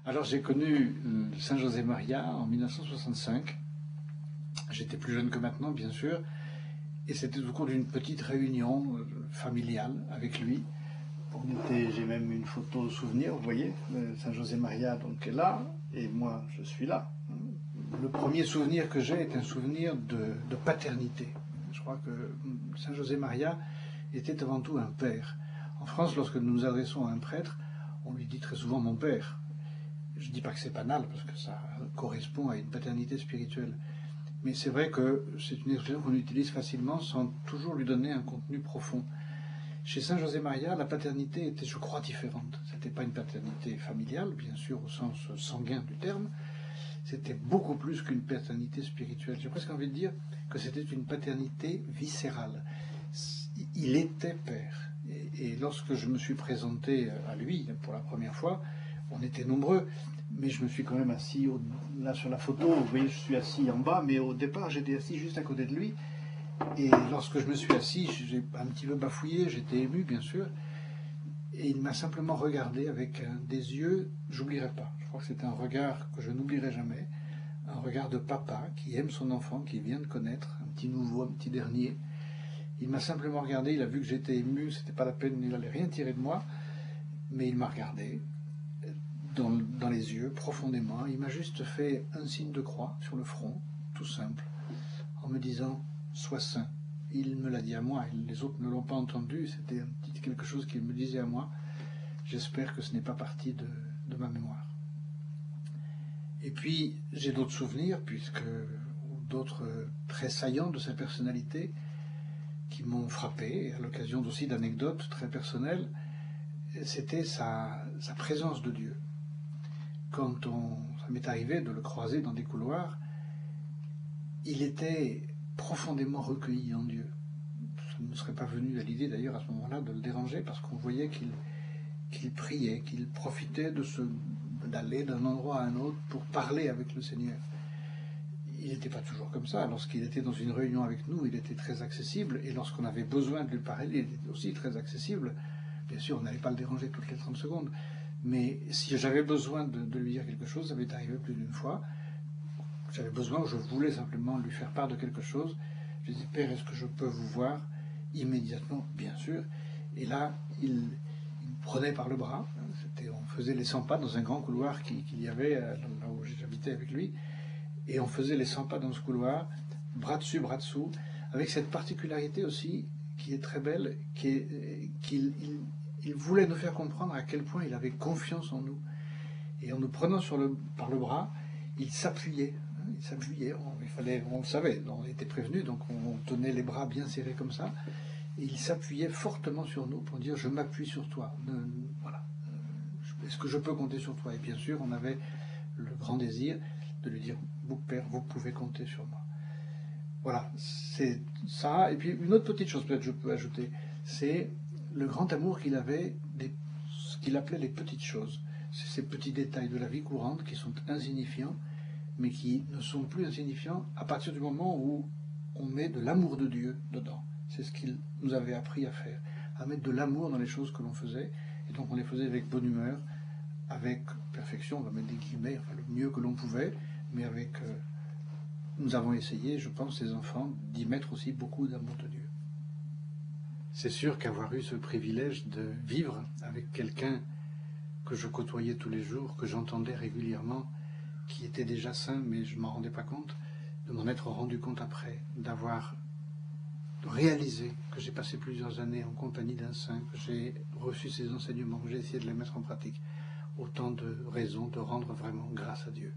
Alors j'ai connu Saint José Maria en 1965. J'étais plus jeune que maintenant, bien sûr, et c'était au cours d'une petite réunion familiale avec lui. J'ai même une photo souvenir, vous voyez, Saint José Maria donc est là, et moi je suis là. Le premier souvenir que j'ai est un souvenir de paternité. Je crois que Saint José Maria était avant tout un père. En France, lorsque nous nous adressons à un prêtre, on lui dit très souvent « mon père ». Je ne dis pas que c'est banal, parce que ça correspond à une paternité spirituelle. Mais c'est vrai que c'est une expression qu'on utilise facilement sans toujours lui donner un contenu profond. Chez Saint José Maria, la paternité était, je crois, différente. Ce n'était pas une paternité familiale, bien sûr, au sens sanguin du terme. C'était beaucoup plus qu'une paternité spirituelle. J'ai presque envie de dire que c'était une paternité viscérale. Il était père. Et lorsque je me suis présenté à lui pour la première fois, on était nombreux, mais je me suis quand même assis là sur la photo. Vous voyez, je suis assis en bas, mais au départ, j'étais assis juste à côté de lui. Et lorsque je me suis assis, j'ai un petit peu bafouillé, j'étais ému, bien sûr. Et il m'a simplement regardé avec des yeux, j'oublierai pas. Je crois que c'est un regard que je n'oublierai jamais. Un regard de papa qui aime son enfant, qui vient de connaître, un petit nouveau, un petit dernier. Il m'a simplement regardé, il a vu que j'étais ému, c'était pas la peine, il n'allait rien tirer de moi. Mais il m'a regardé dans les yeux, profondément. Il m'a juste fait un signe de croix sur le front, tout simple, en me disant « Sois saint ». Il me l'a dit à moi, les autres ne l'ont pas entendu, c'était quelque chose qu'il me disait à moi. J'espère que ce n'est pas parti de ma mémoire. Et puis, j'ai d'autres souvenirs, d'autres très saillants de sa personnalité, qui m'ont frappé, à l'occasion aussi d'anecdotes très personnelles. C'était sa présence de Dieu. Quand ça m'est arrivé de le croiser dans des couloirs, il était profondément recueilli en Dieu. Ça ne me serait pas venu à l'idée d'ailleurs à ce moment-là de le déranger, parce qu'on voyait qu'il priait, qu'il profitait d'aller d'un endroit à un autre pour parler avec le Seigneur. Il n'était pas toujours comme ça. Lorsqu'il était dans une réunion avec nous, il était très accessible, et lorsqu'on avait besoin de lui parler, il était aussi très accessible. Bien sûr, on n'allait pas le déranger toutes les 30 secondes, mais si j'avais besoin de lui dire quelque chose, ça m'est arrivé plus d'une fois. J'avais besoin, je voulais simplement lui faire part de quelque chose. Je disais, Père, est-ce que je peux vous voir? Immédiatement, bien sûr. Et là, il me prenait par le bras. On faisait les 100 pas dans un grand couloir qu'il y avait là où j'habitais avec lui. Et on faisait les 100 pas dans ce couloir, bras dessus, bras dessous, avec cette particularité aussi qui est très belle, qu'il voulait nous faire comprendre à quel point il avait confiance en nous. Et en nous prenant par le bras, il s'appuyait. On le savait, on était prévenus, donc on tenait les bras bien serrés comme ça. Et il s'appuyait fortement sur nous pour dire « je m'appuie sur toi ». Voilà. Est-ce que je peux compter sur toi? Et bien sûr, on avait le grand désir de lui dire « vous, Père, vous pouvez compter sur moi ». Voilà, c'est ça. Et puis une autre petite chose peut-être je peux ajouter, c'est le grand amour qu'il avait ce qu'il appelait les petites choses. C'est ces petits détails de la vie courante qui sont insignifiants, mais qui ne sont plus insignifiants à partir du moment où on met de l'amour de Dieu dedans. C'est ce qu'il nous avait appris à faire, à mettre de l'amour dans les choses que l'on faisait, et donc on les faisait avec bonne humeur, avec perfection, on va mettre des guillemets, enfin le mieux que l'on pouvait, mais avec... nous avons essayé, je pense, ces enfants, d'y mettre aussi beaucoup d'amour de Dieu. C'est sûr qu'avoir eu ce privilège de vivre avec quelqu'un que je côtoyais tous les jours, que j'entendais régulièrement, qui était déjà saint, mais je ne m'en rendais pas compte, de m'en être rendu compte après, d'avoir réalisé que j'ai passé plusieurs années en compagnie d'un saint, que j'ai reçu ses enseignements, que j'ai essayé de les mettre en pratique. Autant de raisons de rendre vraiment grâce à Dieu.